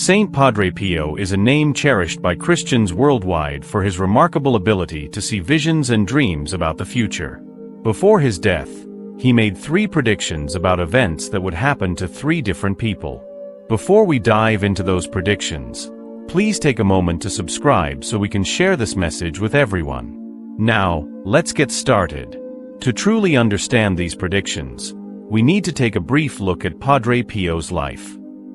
Saint Padre Pio is a name cherished by Christians worldwide for his remarkable ability to see visions and dreams about the future. Before his death, he made 3 predictions about events that would happen to 3 different people. Before we dive into those predictions, please take a moment to subscribe so we can share this message with everyone. Now, let's get started. To truly understand these predictions, we need to take a brief look at Padre Pio's life.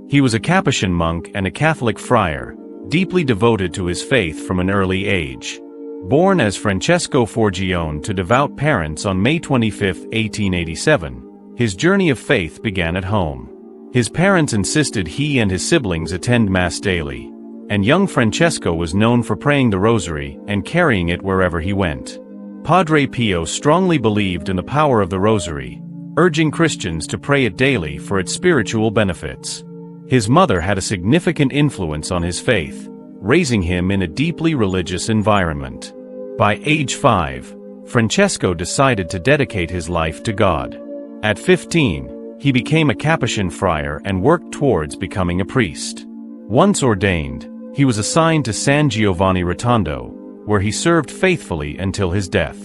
He was a Capuchin monk and a Catholic friar, deeply devoted to his faith from an early age. Born as Francesco Forgione to devout parents on May 25, 1887, his journey of faith began at home. His parents insisted he and his siblings attend Mass daily, and young Francesco was known for praying the Rosary and carrying it wherever he went. Padre Pio strongly believed in the power of the Rosary, urging Christians to pray it daily for its spiritual benefits. His mother had a significant influence on his faith, raising him in a deeply religious environment. By age 5, Francesco decided to dedicate his life to God. At 15, he became a Capuchin friar and worked towards becoming a priest. Once ordained, he was assigned to San Giovanni Rotondo, where he served faithfully until his death.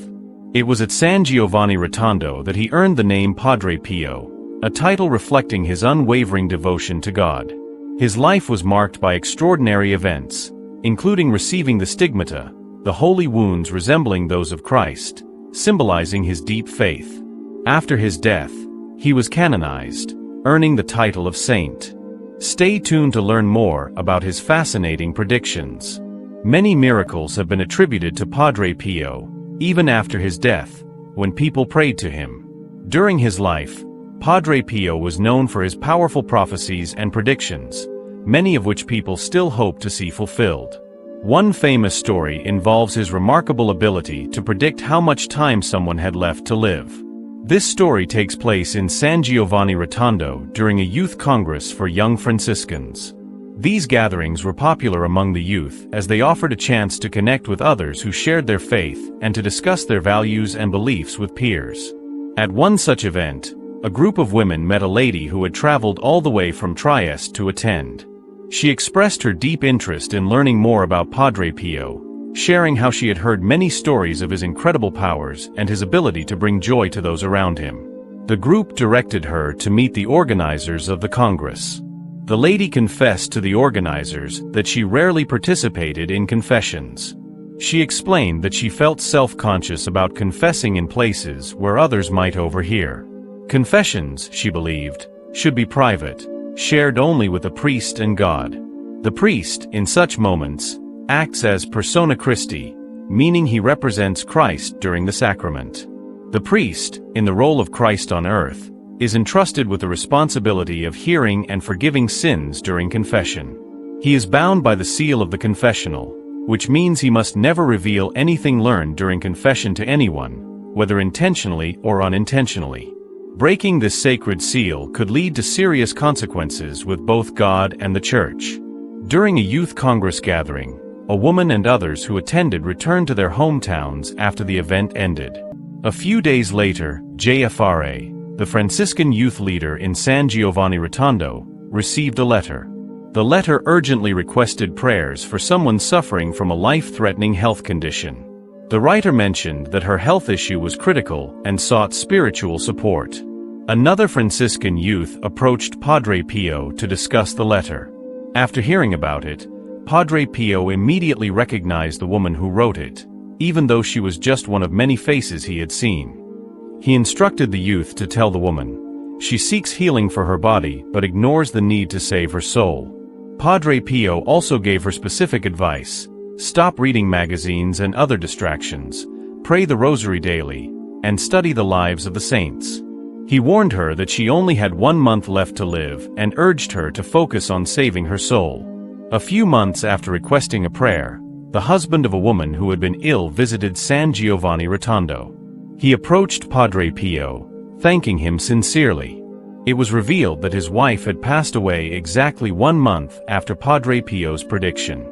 It was at San Giovanni Rotondo that he earned the name Padre Pio, a title reflecting his unwavering devotion to God. His life was marked by extraordinary events, including receiving the stigmata, the holy wounds resembling those of Christ, symbolizing his deep faith. After his death, he was canonized, earning the title of saint. Stay tuned to learn more about his fascinating predictions. Many miracles have been attributed to Padre Pio, even after his death, when people prayed to him. During his life, Padre Pio was known for his powerful prophecies and predictions, many of which people still hope to see fulfilled. One famous story involves his remarkable ability to predict how much time someone had left to live. This story takes place in San Giovanni Rotondo during a youth congress for young Franciscans. These gatherings were popular among the youth as they offered a chance to connect with others who shared their faith and to discuss their values and beliefs with peers. At one such event, a group of women met a lady who had traveled all the way from Trieste to attend. She expressed her deep interest in learning more about Padre Pio, sharing how she had heard many stories of his incredible powers and his ability to bring joy to those around him. The group directed her to meet the organizers of the Congress. The lady confessed to the organizers that she rarely participated in confessions. She explained that she felt self-conscious about confessing in places where others might overhear. Confessions, she believed, should be private, shared only with the priest and God. The priest, in such moments, acts as persona Christi, meaning he represents Christ during the sacrament. The priest, in the role of Christ on earth, is entrusted with the responsibility of hearing and forgiving sins during confession. He is bound by the seal of the confessional, which means he must never reveal anything learned during confession to anyone, whether intentionally or unintentionally. Breaking this sacred seal could lead to serious consequences with both God and the Church. During a youth congress gathering, a woman and others who attended returned to their hometowns after the event ended. A few days later, Jfra, the Franciscan youth leader in San Giovanni Rotondo, received a letter. The letter urgently requested prayers for someone suffering from a life-threatening health condition. The writer mentioned that her health issue was critical and sought spiritual support. Another Franciscan youth approached Padre Pio to discuss the letter. After hearing about it, Padre Pio immediately recognized the woman who wrote it, even though she was just one of many faces he had seen. He instructed the youth to tell the woman, she seeks healing for her body but ignores the need to save her soul. Padre Pio also gave her specific advice: stop reading magazines and other distractions, pray the Rosary daily, and study the lives of the saints. He warned her that she only had 1 month left to live and urged her to focus on saving her soul. A few months after requesting a prayer, the husband of a woman who had been ill visited San Giovanni Rotondo. He approached Padre Pio, thanking him sincerely. It was revealed that his wife had passed away exactly 1 month after Padre Pio's prediction.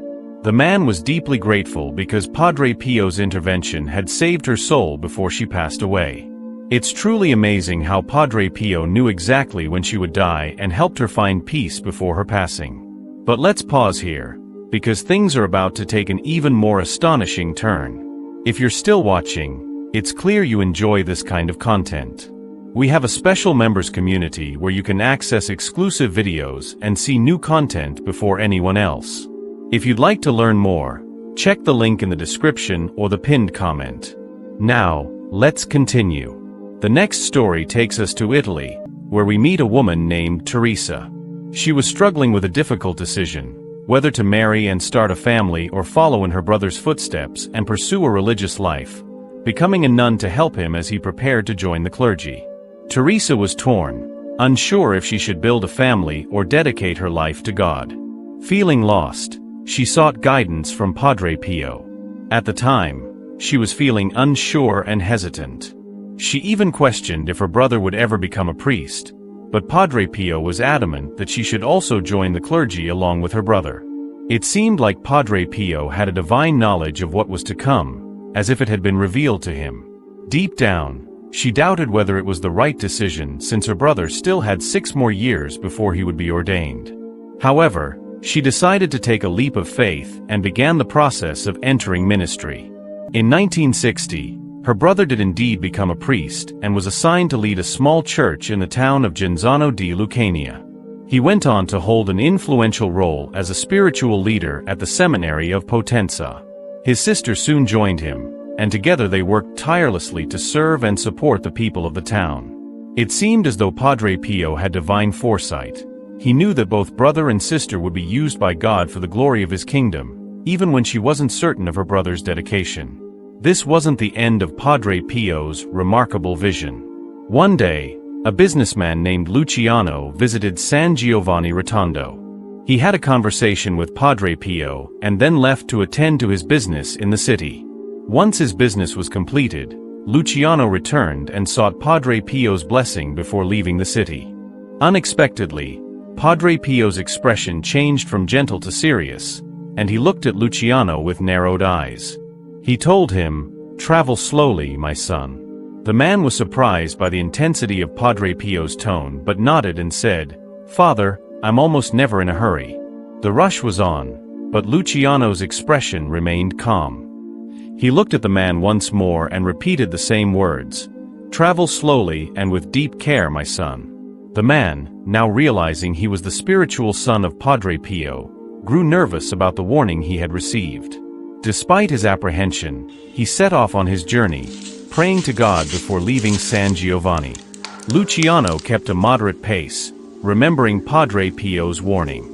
The man was deeply grateful because Padre Pio's intervention had saved her soul before she passed away. It's truly amazing how Padre Pio knew exactly when she would die and helped her find peace before her passing. But let's pause here, because things are about to take an even more astonishing turn. If you're still watching, it's clear you enjoy this kind of content. We have a special members community where you can access exclusive videos and see new content before anyone else. If you'd like to learn more, check the link in the description or the pinned comment. Now, let's continue. The next story takes us to Italy, where we meet a woman named Teresa. She was struggling with a difficult decision, whether to marry and start a family or follow in her brother's footsteps and pursue a religious life, becoming a nun to help him as he prepared to join the clergy. Teresa was torn, unsure if she should build a family or dedicate her life to God. Feeling lost, she sought guidance from Padre Pio. At the time, she was feeling unsure and hesitant. She even questioned if her brother would ever become a priest, but Padre Pio was adamant that she should also join the clergy along with her brother. It seemed like Padre Pio had a divine knowledge of what was to come, as if it had been revealed to him. Deep down, she doubted whether it was the right decision since her brother still had 6 more years before he would be ordained. However, she decided to take a leap of faith and began the process of entering ministry. In 1960, her brother did indeed become a priest and was assigned to lead a small church in the town of Genzano di Lucania. He went on to hold an influential role as a spiritual leader at the seminary of Potenza. His sister soon joined him, and together they worked tirelessly to serve and support the people of the town. It seemed as though Padre Pio had divine foresight. He knew that both brother and sister would be used by God for the glory of his kingdom, even when she wasn't certain of her brother's dedication. This wasn't the end of Padre Pio's remarkable vision. One day, a businessman named Luciano visited San Giovanni Rotondo. He had a conversation with Padre Pio and then left to attend to his business in the city. Once his business was completed, Luciano returned and sought Padre Pio's blessing before leaving the city. Unexpectedly, Padre Pio's expression changed from gentle to serious, and he looked at Luciano with narrowed eyes. He told him, "Travel slowly, my son." The man was surprised by the intensity of Padre Pio's tone but nodded and said, "Father, I'm almost never in a hurry." The rush was on, but Luciano's expression remained calm. He looked at the man once more and repeated the same words, "Travel slowly and with deep care, my son." The man, now realizing he was the spiritual son of Padre Pio, grew nervous about the warning he had received. Despite his apprehension, he set off on his journey, praying to God before leaving San Giovanni. Luciano kept a moderate pace, remembering Padre Pio's warning.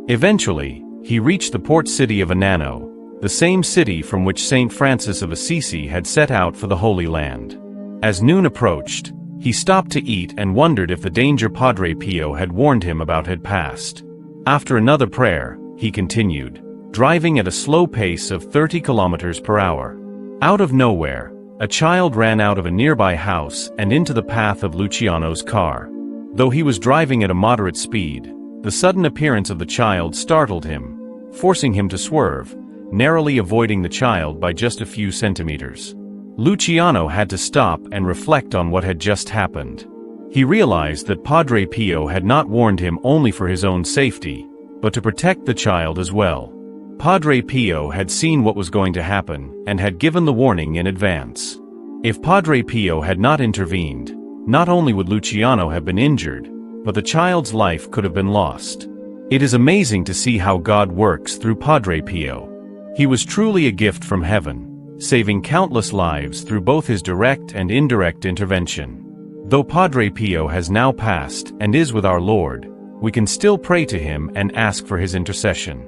Eventually, he reached the port city of Anano, the same city from which Saint Francis of Assisi had set out for the Holy Land. As noon approached, he stopped to eat and wondered if the danger Padre Pio had warned him about had passed. After another prayer, he continued, driving at a slow pace of 30 kilometers per hour. Out of nowhere, a child ran out of a nearby house and into the path of Luciano's car. Though he was driving at a moderate speed, the sudden appearance of the child startled him, forcing him to swerve, narrowly avoiding the child by just a few centimeters. Luciano had to stop and reflect on what had just happened. He realized that Padre Pio had not warned him only for his own safety, but to protect the child as well. Padre Pio had seen what was going to happen and had given the warning in advance. If Padre Pio had not intervened, not only would Luciano have been injured, but the child's life could have been lost. It is amazing to see how God works through Padre Pio. He was truly a gift from heaven, saving countless lives through both his direct and indirect intervention. Though Padre Pio has now passed and is with our Lord, we can still pray to him and ask for his intercession.